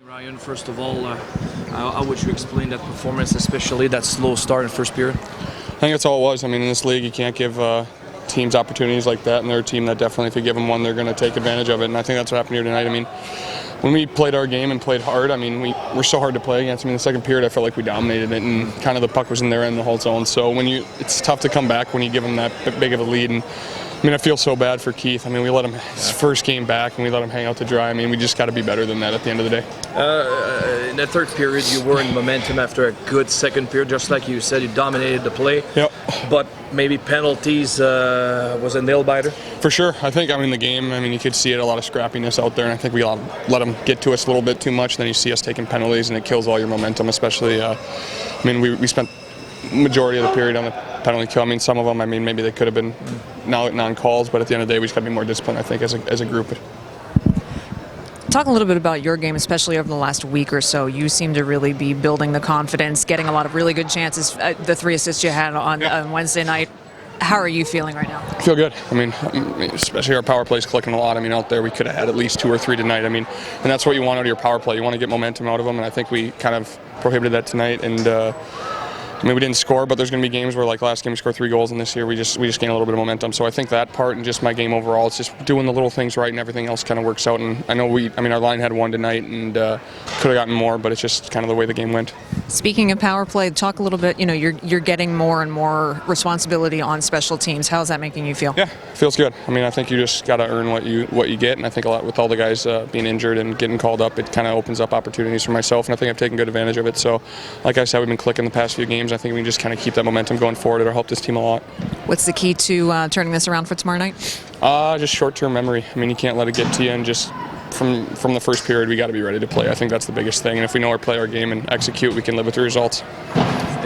Ryan, first of all, how would you explain that performance, especially that slow start in first period? I think that's all it was. I mean, in this league, you can't give teams opportunities like that, and they're a team that definitely, if you give them one, they're going to take advantage of it, and I think that's what happened here tonight. I mean, when we played our game and played hard, I mean, we're so hard to play against. I mean, the second period, I felt like we dominated it, and kind of the puck was in their end the whole zone. So it's tough to come back when you give them that big of a lead. And I mean, I feel so bad for Keith. I mean, we let him his first game back, and we let him hang out to dry. I mean, we just got to be better than that at the end of the day. In the third period, you were in momentum after a good second period. Just like you said, you dominated the play. Yep. But maybe penalties was a nail-biter? For sure. I think, the game, you could see it, a lot of scrappiness out there, and I think we all let them get to us a little bit too much. Then you see us taking penalties, and it kills all your momentum, especially, we spent majority of the period on the penalty kill. I mean, some of them, maybe they could have been non-calls, but at the end of the day, we just got to be more disciplined, I think, as a group. Talk a little bit about your game, especially over the last week or so. You seem to really be building the confidence, getting a lot of really good chances. The 3 assists you had on Wednesday night. How are you feeling right now? I feel good. Especially our power play is clicking a lot. Out there we could have had at least 2 or 3 tonight. And that's what you want out of your power play. You want to get momentum out of them, and I think we kind of prohibited that tonight. And we didn't score, but there's going to be games where, like last game, we scored 3 goals, and this year we just gained a little bit of momentum. So I think that part and just my game overall, it's just doing the little things right, and everything else kind of works out. And I know our line had 1 tonight, and could have gotten more, but it's just kind of the way the game went. Speaking of power play, talk a little bit. You're getting more and more responsibility on special teams. How's that making you feel? Yeah, it feels good. I think you just got to earn what you get, and I think a lot with all the guys being injured and getting called up, it kind of opens up opportunities for myself, and I think I've taken good advantage of it. So, like I said, we've been clicking the past few games. I think we can just kind of keep that momentum going forward. It'll help this team a lot. What's the key to turning this around for tomorrow night? Just short-term memory. You can't let it get to you, and just from the first period, we got to be ready to play. I think that's the biggest thing, and if we know how to play our game and execute, we can live with the results.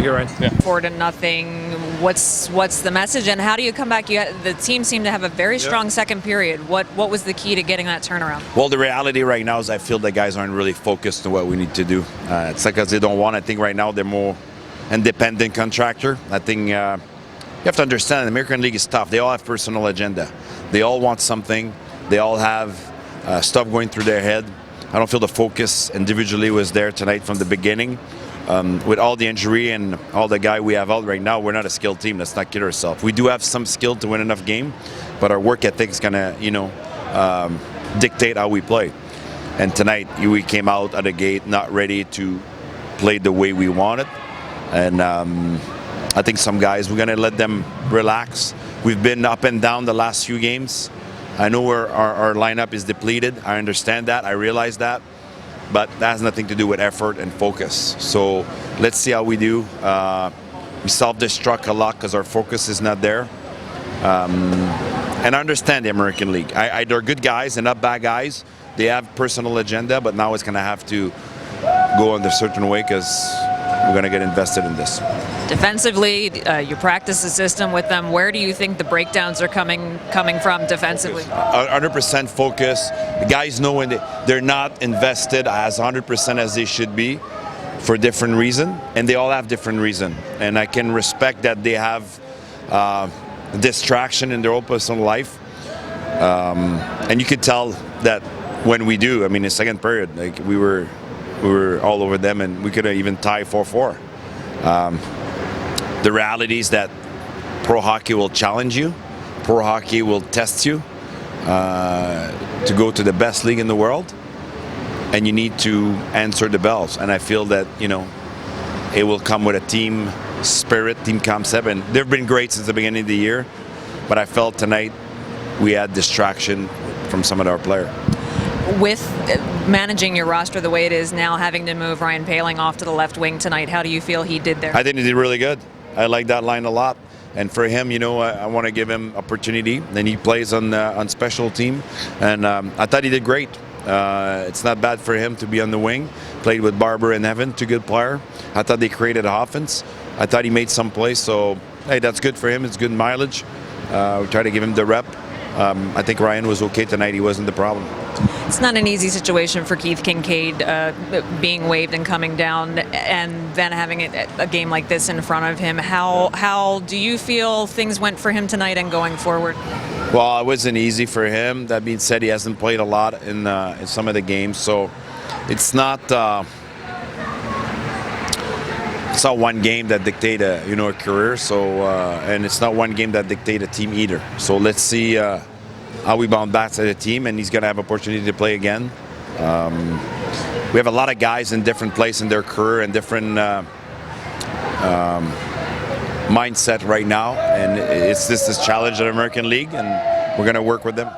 You're right. Yeah. 4-0. What's the message, and how do you come back? The team seemed to have a very strong second period. What was the key to getting that turnaround? Well, the reality right now is I feel the guys aren't really focused on what we need to do. It's like because they don't want. I think right now they're more independent contractor. I think you have to understand the American League is tough. They all have personal agenda. They all want something. They all have stuff going through their head. I don't feel the focus individually was there tonight from the beginning. With all the injury and all the guy we have out right now, we're not a skilled team. Let's not kid ourselves. We do have some skill to win enough game, but our work ethic is gonna, dictate how we play. And tonight we came out of the gate not ready to play the way we wanted. And I think some guys, we're going to let them relax. We've been up and down the last few games. I know our lineup is depleted. I understand that. I realize that. But that has nothing to do with effort and focus. So let's see how we do. We self-destruct a lot because our focus is not there. And I understand the American League. They're good guys and not bad guys. They have personal agenda, but now it's going to have to go in a certain way because we're going to get invested in this. Defensively, you practice the system with them. Where do you think the breakdowns are coming from defensively? 100% focus. The guys know when they're not invested as 100% as they should be for different reason, and they all have different reason. And I can respect that they have distraction in their own personal life. And you could tell that when we do. The second period, we were all over them, and we could have even tied 4-4. The reality is that pro hockey will challenge you. Pro hockey will test you to go to the best league in the world, and you need to answer the bells. And I feel that, it will come with a team spirit, team concept. And they've been great since the beginning of the year, but I felt tonight we had distraction from some of our players. With managing your roster the way it is now, having to move Ryan Poehling off to the left wing tonight, how do you feel he did there? I think he did really good. I like that line a lot. And for him, I want to give him opportunity. Then he plays on special team. And I thought he did great. It's not bad for him to be on the wing. Played with Barber and Evan, 2 good players. I thought they created offense. I thought he made some plays. So, hey, that's good for him. It's good mileage. We try to give him the rep. I think Ryan was okay tonight. He wasn't the problem. It's not an easy situation for Keith Kincaid being waived and coming down, and then having a game like this in front of him. How do you feel things went for him tonight and going forward? Well, it wasn't easy for him. That being said, he hasn't played a lot in some of the games, so it's not one game that dictate a career. So and it's not one game that dictate a team either. So let's see how we bounce back as a team, and he's going to have opportunity to play again. We have a lot of guys in different places in their career and different mindset right now, and it's this challenge of the American League, and we're going to work with them.